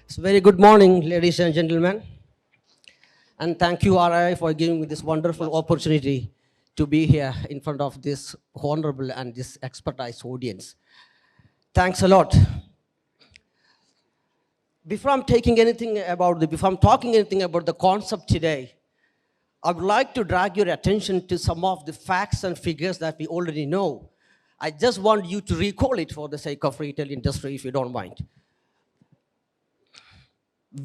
It's very good morning, ladies and gentlemen. And thank you, RI, for giving me this wonderful opportunity to be here in front of this honorable and this expertise audience. Thanks a lot. Before I'm talking anything about the concept today, I would like to drag your attention to some of the facts and figures that we already know. I just want you to recall it for the sake of retail industry, if you don't mind.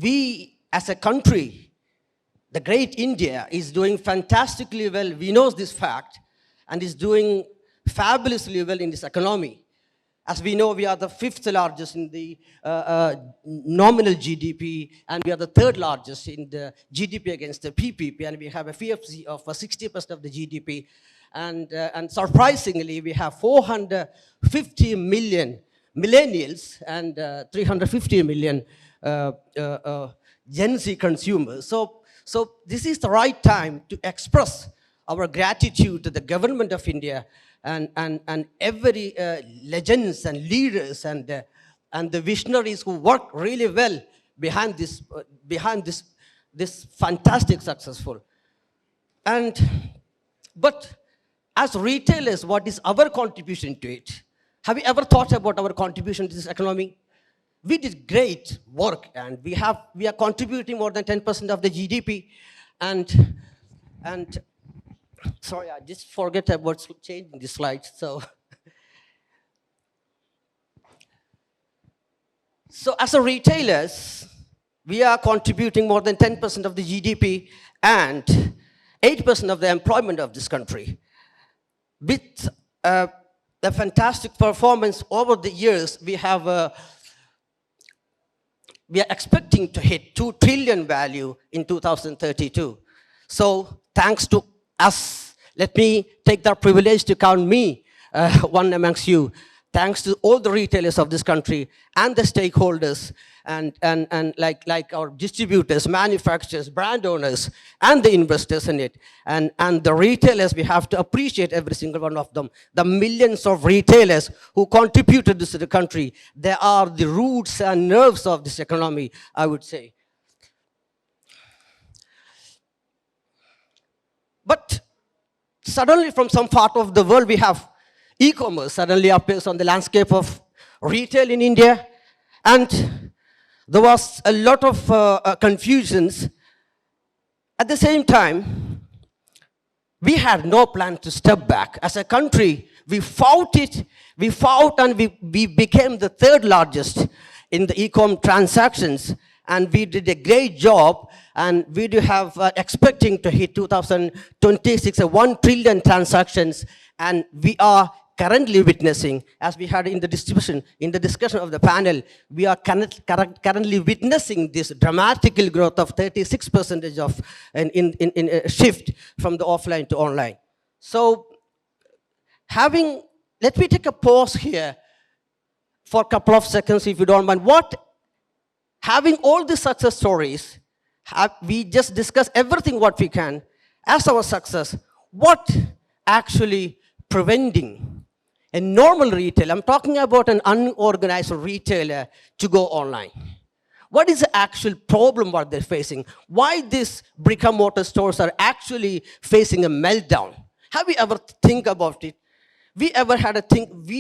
We, as a country, the great India, is doing fantastically well. We know this fact, and is doing fabulously well in this economy. As we know, we are the fifth largest in the nominal GDP, and we are the third largest in the GDP against the PPP, and we have a FFC of 60% of the GDP. And surprisingly, we have 450 million millennials and 350 million Gen Z consumers. So this is the right time to express our gratitude to the government of India and every legends and leaders and the visionaries who work really well behind this fantastic successful. But as retailers, what is our contribution to it? Have you ever thought about our contribution to this economy? We did great work, and we are contributing more than 10% of the GDP, and sorry, I just forget about changing the slides. So as a retailers, we are contributing more than 10% of the GDP and 8% of the employment of this country. With the fantastic performance over the years, we are expecting to hit 2 trillion value in 2032. So thanks to us, let me take that privilege to count me one amongst you. Thanks to all the retailers of this country and the stakeholders and like our distributors, manufacturers, brand owners, and the investors in it. And the retailers, we have to appreciate every single one of them. The millions of retailers who contributed this to the country, they are the roots and nerves of this economy, I would say. But suddenly from some part of the world, we have e-commerce suddenly appears on the landscape of retail in India. And there was a lot of confusions. At the same time, we had no plan to step back. As a country, we fought and we became the third largest in the e-com transactions. And we did a great job, and we do have expecting to hit 2026 1 trillion transactions, and we are currently witnessing, as we had in the discussion of the panel, we are currently witnessing this dramatical growth of 36% of in a shift from the offline to online. So let me take a pause here for a couple of seconds, if you don't mind. Having all the success stories, we just discuss everything what we can as our success. What actually preventing a normal retailer, I'm talking about an unorganized retailer, to go online? What is the actual problem what they're facing? Why these brick and mortar stores are actually facing a meltdown? Have you ever think about it? We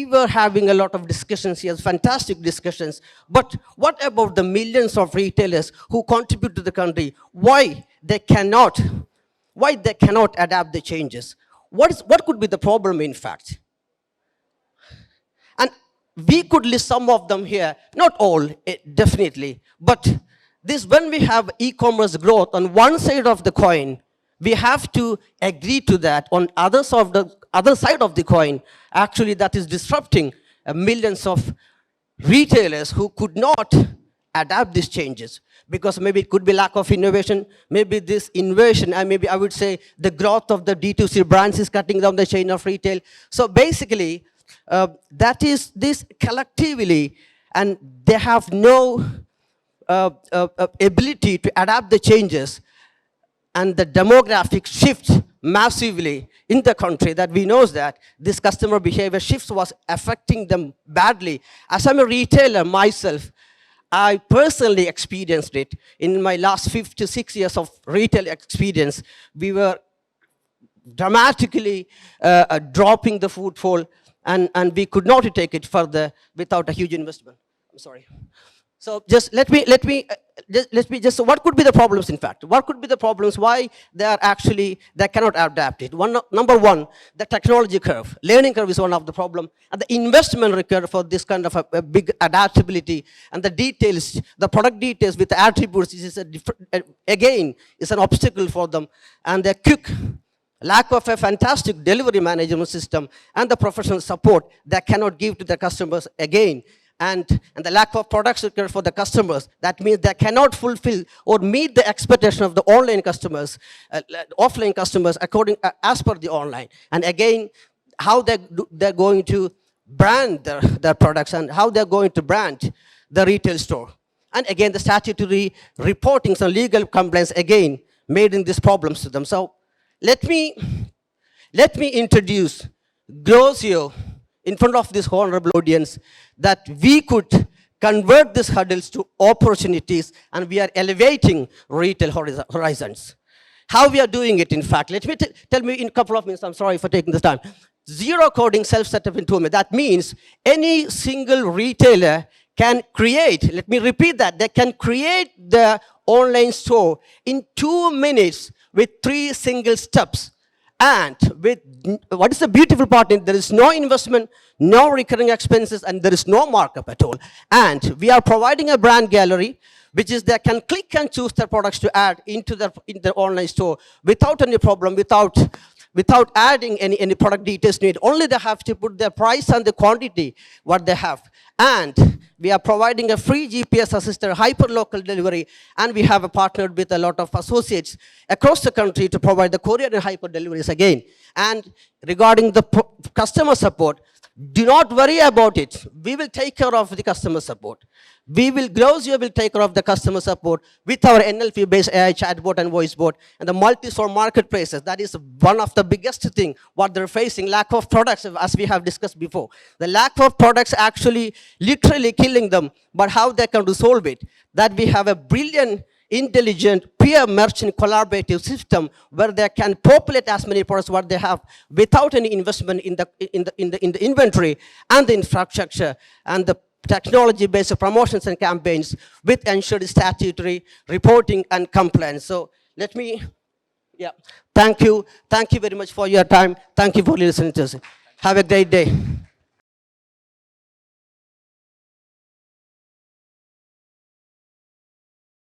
were having a lot of discussions here, fantastic discussions, but what about the millions of retailers who contribute to the country? Why they cannot adapt the changes? What could be the problem, in fact? And we could list some of them here, not all, definitely, but when we have e-commerce growth on one side of the coin, we have to agree to that on other side of the coin. Actually, that is disrupting millions of retailers who could not adapt these changes, because maybe it could be lack of innovation, maybe this invasion, and maybe I would say the growth of the D2C brands is cutting down the chain of retail. So basically, that is this collectively, and they have no ability to adapt the changes, and the demographic shift massively in the country, that we know that this customer behavior shifts was affecting them badly. As I'm a retailer myself, I personally experienced it in my last 56 years of retail experience. We were dramatically dropping the footfall, and we could not take it further without a huge investment. I'm sorry. So just so what could be the problems, in fact? What could be the problems why they cannot adapt it? Number one, the technology curve. Learning curve is one of the problem, and the investment required for this kind of a big adaptability, and the details, the product details with the attributes is again is an obstacle for them, and the quick lack of a fantastic delivery management system and the professional support they cannot give to the customers again. And the lack of products required for the customers, that means they cannot fulfill or meet the expectation of the online customers, offline customers as per the online. And again, how they're going to brand their products, and how they're going to brand the retail store. And again, the statutory reporting, some legal complaints again made in these problems to them. So let me introduce Grozeo in front of this honorable audience, that we could convert these hurdles to opportunities, and we are elevating retail horizons. How we are doing it, in fact, let me tell me in a couple of minutes. I'm sorry for taking this time. Zero coding self-setup in 2 minutes. That means any single retailer can create, let me repeat that, they can create the online store in 2 minutes with 3 single steps. And with what is the beautiful part is there is no investment, no recurring expenses, and there is no markup at all. And we are providing a brand gallery, which is they can click and choose their products to add into their online store without any problem, without adding any product details to it. Only they have to put their price and the quantity what they have. And we are providing a free GPS assisted hyper-local delivery, and we have partnered with a lot of associates across the country to provide the courier and hyper deliveries again. And regarding the customer support, do not worry about it. We will take care of the customer support. Grozeo will take care of the customer support with our NLP-based AI chatbot and voice bot, and the multi-store marketplaces. That is one of the biggest thing what they're facing, lack of products, as we have discussed before. The lack of products actually literally killing them, but how they can resolve it? That we have a brilliant, intelligent peer merchant collaborative system where they can populate as many products what they have without any investment in the inventory and the infrastructure and the technology-based promotions and campaigns with ensured statutory reporting and compliance. So let me, thank you very much for your time. Thank you for listening to us. Have a great day.